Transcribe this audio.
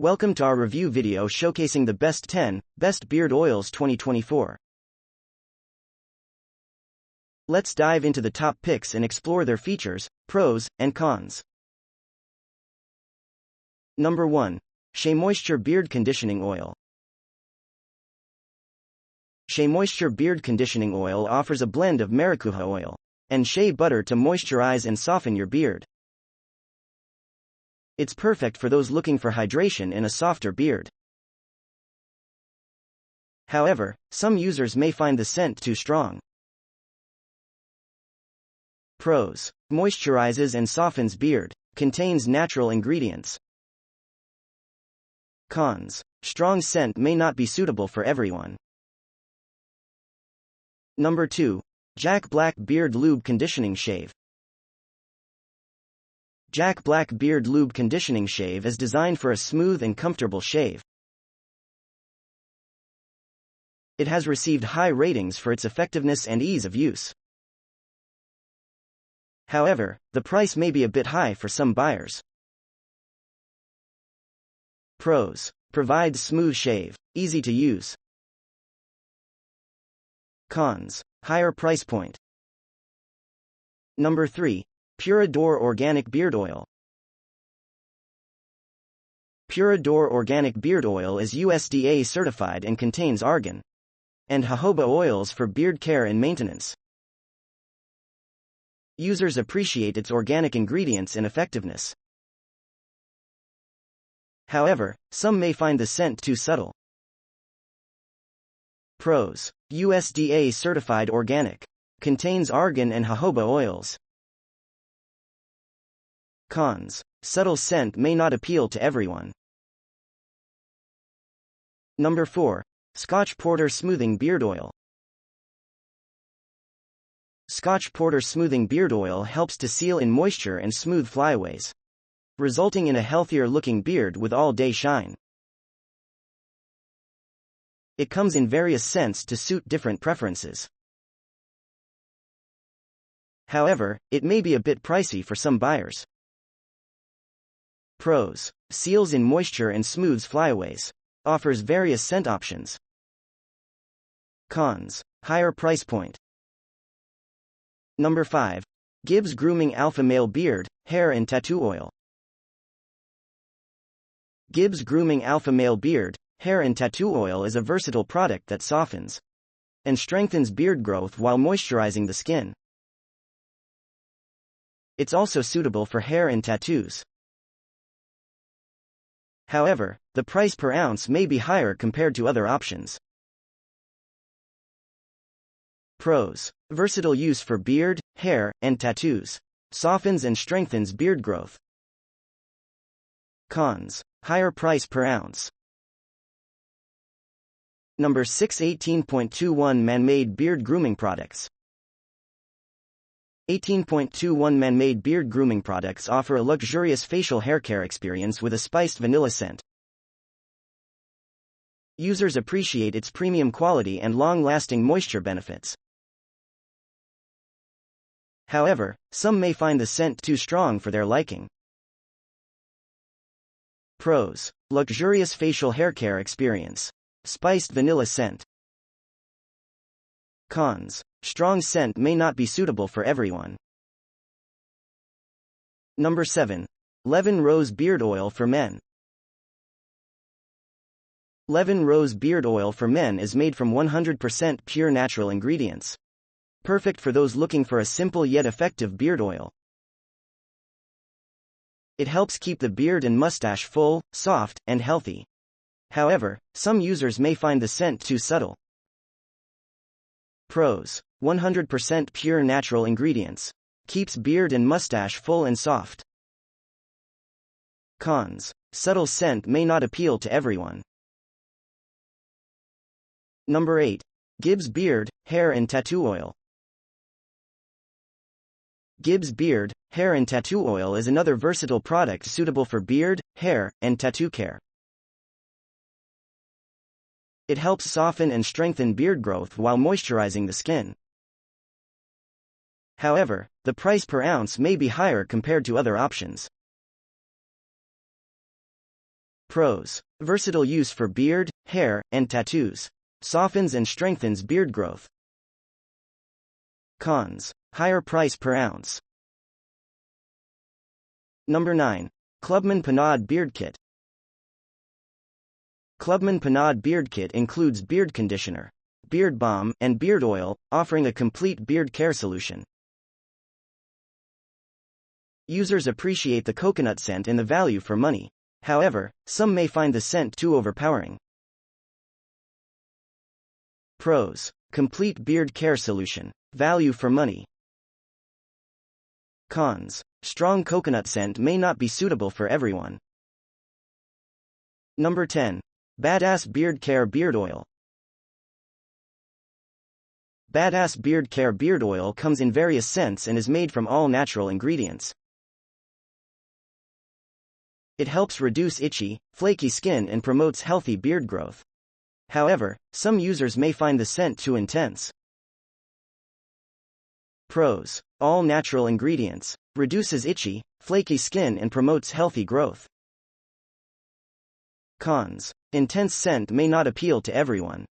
Welcome to our review video showcasing the best 10 best beard oils 2024. Let's dive into the top picks and explore their features, pros, and cons. Number 1. Shea Moisture Beard Conditioning Oil. Shea Moisture Beard Conditioning Oil offers a blend of maracuja oil and shea butter to moisturize and soften your beard. It's perfect for those looking for hydration in a softer beard. However, some users may find the scent too strong. Pros: moisturizes and softens beard, contains natural ingredients. Cons: strong scent may not be suitable for everyone. Number 2. Jack Black Beard Lube Conditioning Shave. Jack Black Beard Lube Conditioning Shave is designed for a smooth and comfortable shave. It has received high ratings for its effectiveness and ease of use. However, the price may be a bit high for some buyers. Pros: provides smooth shave, easy to use. Cons: higher price point. Number 3. Purador Organic Beard Oil. Purador Organic Beard Oil is USDA certified and contains argan and jojoba oils for beard care and maintenance. Users appreciate its organic ingredients and effectiveness. However, some may find the scent too subtle. Pros: USDA certified organic, contains argan and jojoba oils. Cons: subtle scent may not appeal to everyone. Number 4. Scotch Porter Smoothing Beard Oil. Scotch Porter Smoothing Beard Oil helps to seal in moisture and smooth flyaways, resulting in a healthier looking beard with all-day shine. It comes in various scents to suit different preferences. However, it may be a bit pricey for some buyers. Pros: seals in moisture and smooths flyaways. Offers various scent options. Cons: higher price point. Number 5. Gibbs Grooming Alpha Male Beard, Hair and Tattoo Oil. Gibbs Grooming Alpha Male Beard, Hair and Tattoo Oil is a versatile product that softens and strengthens beard growth while moisturizing the skin. It's also suitable for hair and tattoos. However, the price per ounce may be higher compared to other options. Pros: versatile use for beard, hair, and tattoos. Softens and strengthens beard growth. Cons: higher price per ounce. Number 6. 18.21 Man-Made Beard Grooming Products. 18.21 Man-Made Beard Grooming Products offer a luxurious facial haircare experience with a spiced vanilla scent. Users appreciate its premium quality and long-lasting moisture benefits. However, some may find the scent too strong for their liking. Pros: luxurious facial haircare experience. Spiced vanilla scent. Cons: strong scent may not be suitable for everyone. Number 7. Levin Rose Beard Oil for Men. Levin Rose Beard Oil for Men is made from 100% pure natural ingredients. Perfect for those looking for a simple yet effective beard oil. It helps keep the beard and mustache full, soft, and healthy. However, some users may find the scent too subtle. Pros: 100% pure natural ingredients. Keeps beard and mustache full and soft. Cons: subtle scent may not appeal to everyone. Number 8. Gibbs Beard, Hair and Tattoo Oil. Gibbs Beard, Hair and Tattoo Oil is another versatile product suitable for beard, hair, and tattoo care. It helps soften and strengthen beard growth while moisturizing the skin. However, the price per ounce may be higher compared to other options. Pros. Versatile use for beard, hair, and tattoos. Softens and strengthens beard growth. Cons. Higher price per ounce. Number 9. Clubman Panade Beard Kit. Clubman Panade Beard Kit includes beard conditioner, beard balm, and beard oil, offering a complete beard care solution. Users appreciate the coconut scent and the value for money. However, some may find the scent too overpowering. Pros. Complete beard care solution. Value for money. Cons. Strong coconut scent may not be suitable for everyone. Number 10. Badass Beard Care Beard Oil. Badass Beard Care Beard Oil comes in various scents and is made from all natural ingredients. It helps reduce itchy, flaky skin and promotes healthy beard growth. However, some users may find the scent too intense. Pros. All natural ingredients. Reduces itchy, flaky skin and promotes healthy growth. Cons. Intense scent may not appeal to everyone.